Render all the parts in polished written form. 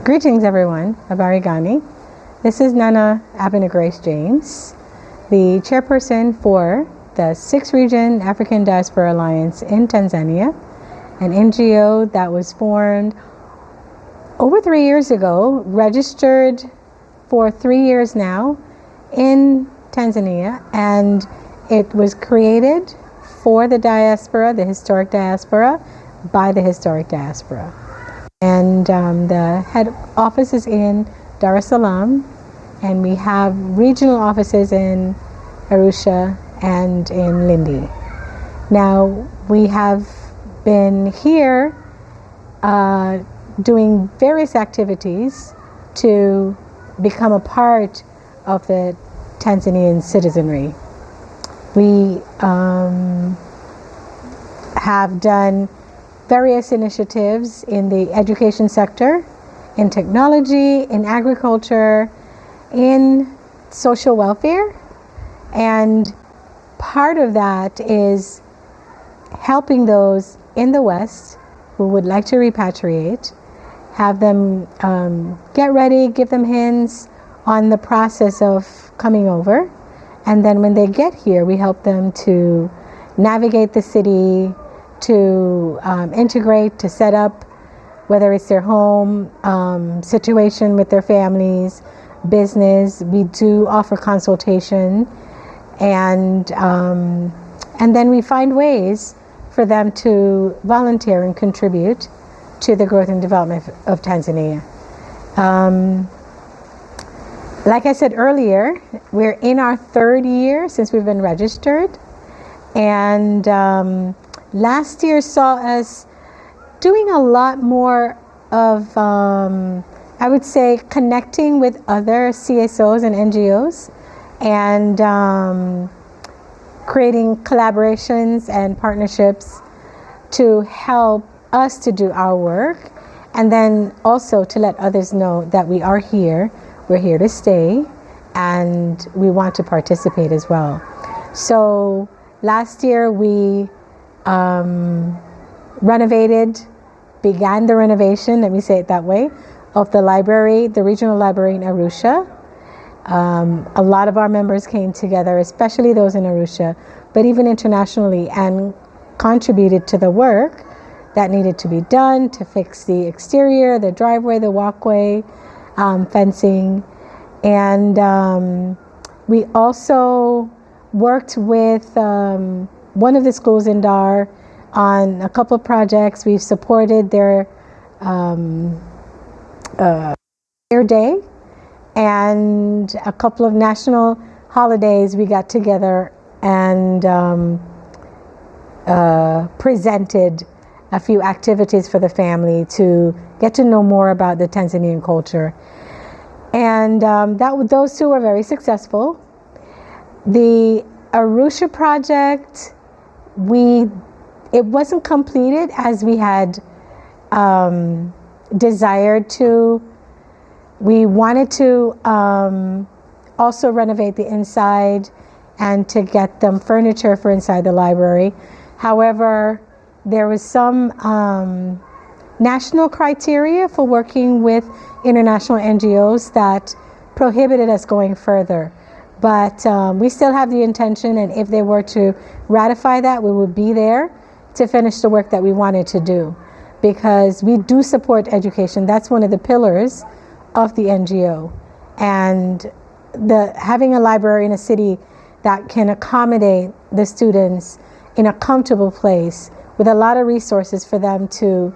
Greetings everyone, Abarigani. This is Nana Abena Grace James, the chairperson for the 6th Region African Diaspora Alliance in Tanzania, an NGO that was formed over 3 years ago, registered for 3 years now in Tanzania, and it was created for the diaspora, the historic diaspora, by the historic diaspora. And the head office is in Dar es Salaam, and we have regional offices in Arusha and in Lindi. Now, we have been here doing various activities to become a part of the Tanzanian citizenry. We have done various initiatives in the education sector, in technology, in agriculture, in social welfare, and part of that is helping those in the West who would like to repatriate, have them get ready, give them hints on the process of coming over, and then when they get here, we help them to navigate the city, to integrate, to set up, whether it's their home situation with their families, business. We do offer consultation, and then we find ways for them to volunteer and contribute to the growth and development of Tanzania. Like I said earlier, we're in our 3rd year since we've been registered, and last year saw us doing a lot more of, I would say, connecting with other CSOs and NGOs, and creating collaborations and partnerships to help us to do our work, and then also to let others know that we are here, we're here to stay, and we want to participate as well. So last year we began the renovation, let me say it that way, of the library, the regional library in Arusha. A lot of our members came together, especially those in Arusha, but even internationally, and contributed to the work that needed to be done to fix the exterior, the driveway, the walkway, fencing. And we also worked with one of the schools in Dar on a couple of projects. We've supported their day, and a couple of national holidays we got together and presented a few activities for the family to get to know more about the Tanzanian culture. And those two were very successful. The Arusha project, it wasn't completed as we had desired to. We wanted to also renovate the inside and to get them furniture for inside the library. However, there was some national criteria for working with international NGOs that prohibited us going further. But we still have the intention, and if they were to ratify that, we would be there to finish the work that we wanted to do, because we do support education. That's one of the pillars of the NGO, and having a library in a city that can accommodate the students in a comfortable place with a lot of resources for them to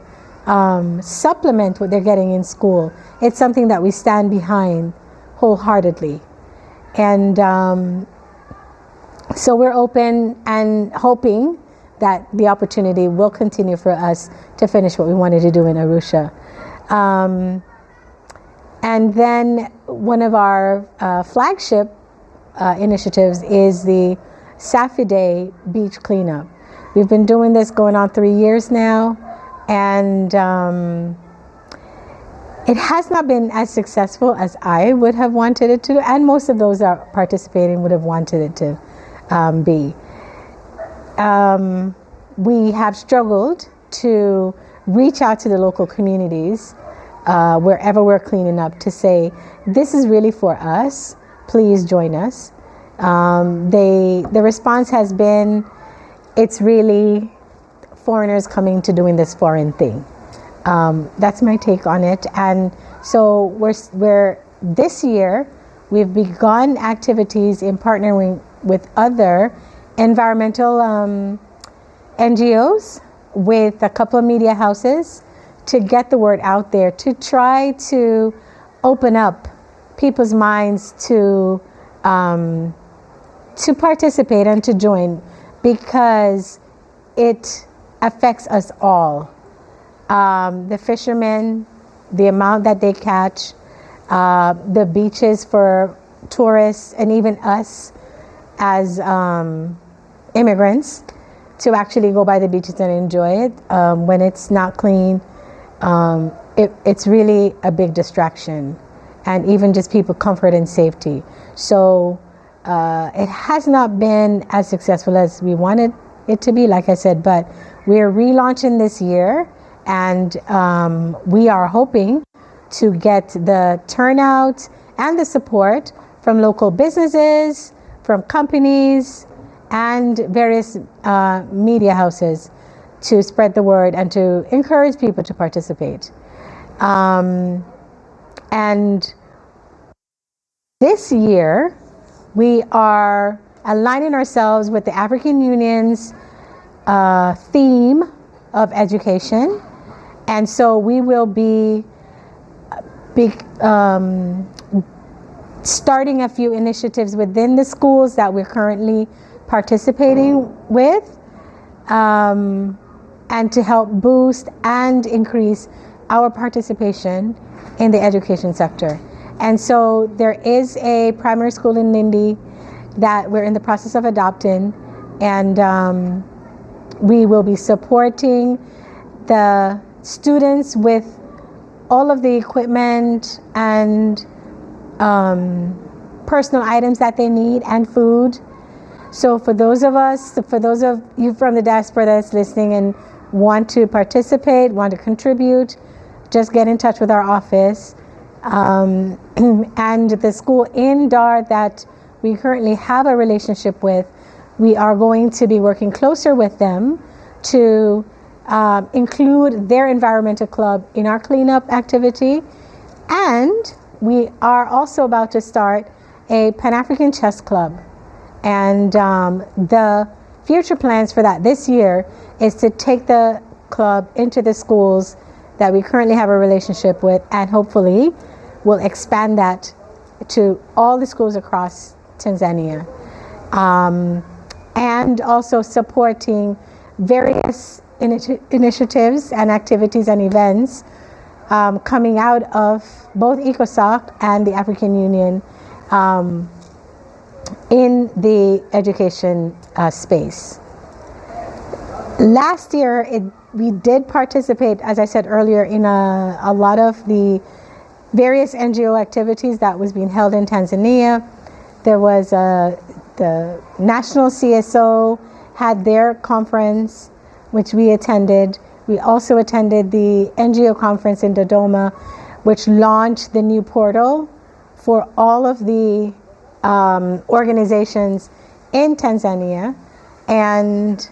supplement what they're getting in school. It's something that we stand behind wholeheartedly. And so we're open and hoping that the opportunity will continue for us to finish what we wanted to do in Arusha. And then one of our flagship initiatives is the Saturday beach cleanup. We've been doing this going on 3 years now, and it has not been as successful as I would have wanted it to, and most of those that are participating would have wanted it to be. We have struggled to reach out to the local communities wherever we're cleaning up, to say, this is really for us, please join us. The response has been, it's really foreigners coming to doing this foreign thing. That's my take on it. And so we're this year, we've begun activities in partnering with other environmental NGOs, with a couple of media houses, to get the word out there, to try to open up people's minds to participate and to join, because it affects us all. The fishermen, the amount that they catch, the beaches for tourists, and even us as immigrants, to actually go by the beaches and enjoy it. When it's not clean, it's really a big distraction, and even just people comfort and safety. So it has not been as successful as we wanted it to be, like I said, but we're relaunching this year, and we are hoping to get the turnout and the support from local businesses, from companies, and various media houses, to spread the word and to encourage people to participate. And this year, we are aligning ourselves with the African Union's theme of education. And so we will be starting a few initiatives within the schools that we're currently participating with, and to help boost and increase our participation in the education sector. And so there is a primary school in Lindy that we're in the process of adopting, and we will be supporting the students with all of the equipment and personal items that they need, and food. So for those of you from the diaspora that's listening and want to participate, want to contribute, just get in touch with our office. And the school in Dar that we currently have a relationship with, we are going to be working closer with them to include their environmental club in our cleanup activity. And we are also about to start a Pan-African chess club. And the future plans for that this year is to take the club into the schools that we currently have a relationship with, and hopefully we'll expand that to all the schools across Tanzania. And also supporting various initiatives and activities and events coming out of both ECOSOC and the African Union in the education space. Last year, we did participate, as I said earlier, in a lot of the various NGO activities that was being held in Tanzania. There was the National CSO had their conference, which we attended. We also attended the NGO conference in Dodoma, which launched the new portal for all of the organizations in Tanzania, and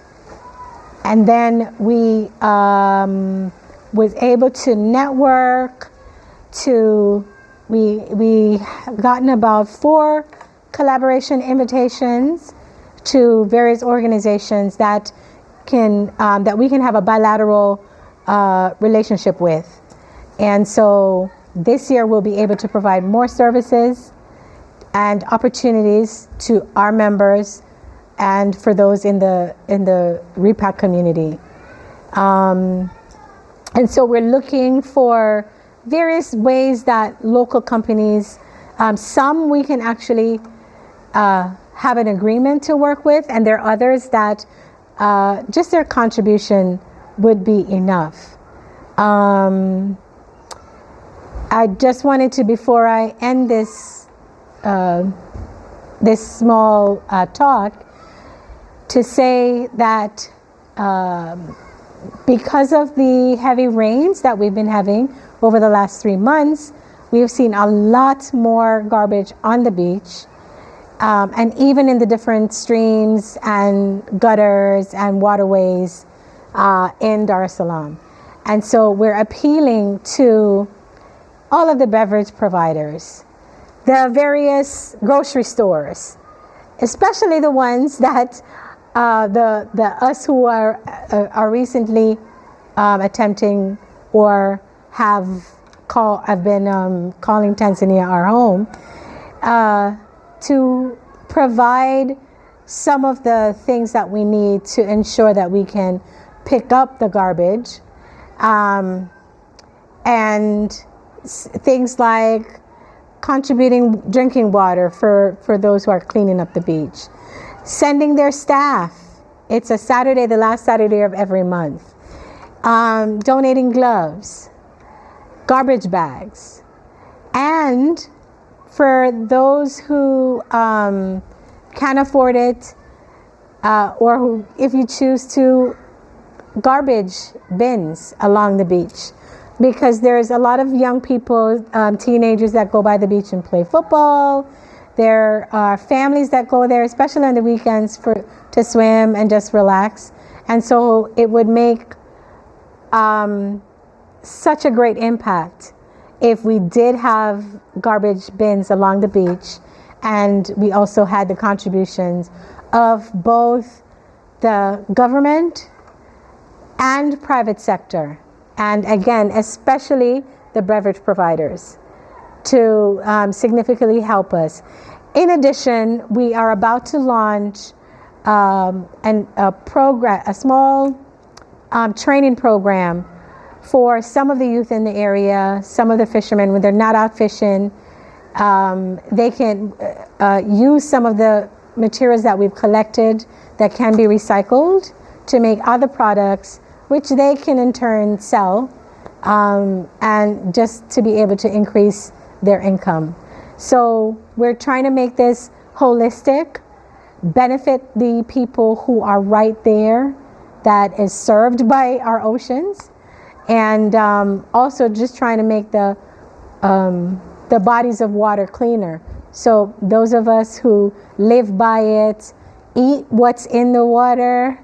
then we was able to network. We gotten about 4 collaboration invitations to various organizations that we can have a bilateral relationship with, and so this year we'll be able to provide more services and opportunities to our members and for those in the REPAC community. And so we're looking for various ways that local companies, some we can actually have an agreement to work with, and there are others that just their contribution would be enough. I just wanted to, before I end this small talk, to say that because of the heavy rains that we've been having, over the last 3 months, we've seen a lot more garbage on the beach, and even in the different streams and gutters and waterways in Dar es Salaam. And so we're appealing to all of the beverage providers, the various grocery stores, especially the ones that us who are recently attempting or have been calling Tanzania our home, to provide some of the things that we need to ensure that we can pick up the garbage, and things like contributing drinking water for those who are cleaning up the beach, sending their staff. It's a Saturday, the last Saturday of every month. Donating gloves, garbage bags, and for those who can afford it, or who, if you choose to, garbage bins along the beach, because there's a lot of young people, teenagers that go by the beach and play football. There are families that go there, especially on the weekends, to swim and just relax. And so it would make such a great impact if we did have garbage bins along the beach, and we also had the contributions of both the government and private sector, and again, especially the beverage providers, to significantly help us. In addition, we are about to launch a small training program for some of the youth in the area, some of the fishermen. When they're not out fishing, they can use some of the materials that we've collected that can be recycled to make other products, which they can in turn sell, and just to be able to increase their income. So we're trying to make this holistic, benefit the people who are right there, that is served by our oceans, and also just trying to make the bodies of water cleaner. So those of us who live by it, eat what's in the water,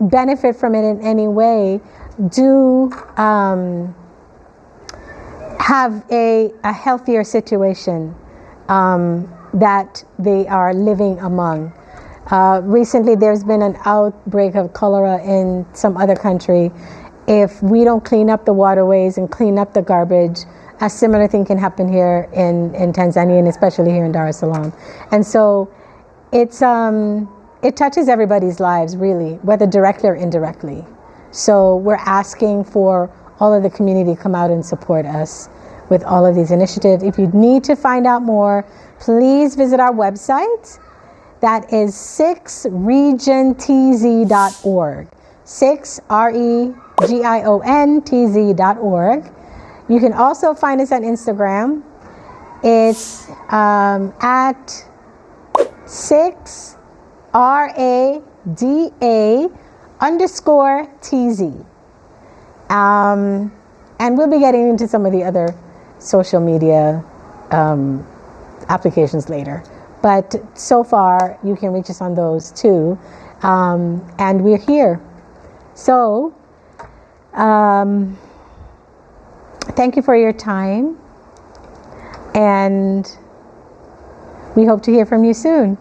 benefit from it in any way, do have a healthier situation that they are living among. Recently there's been an outbreak of cholera in some other country. If we don't clean up the waterways and clean up the garbage, a similar thing can happen here in Tanzania, and especially here in Dar es Salaam. And so it touches everybody's lives, really, whether directly or indirectly. So we're asking for all of the community to come out and support us with all of these initiatives. If you need to find out more, please visit our website. That is 6RRGIONTZ.org. 6RRGIONTZ.org. You can also find us on Instagram. It's at 6RADA_TZ. And we'll be getting into some of the other social media applications later. But so far, you can reach us on those too. And we're here. So, thank you for your time. And we hope to hear from you soon.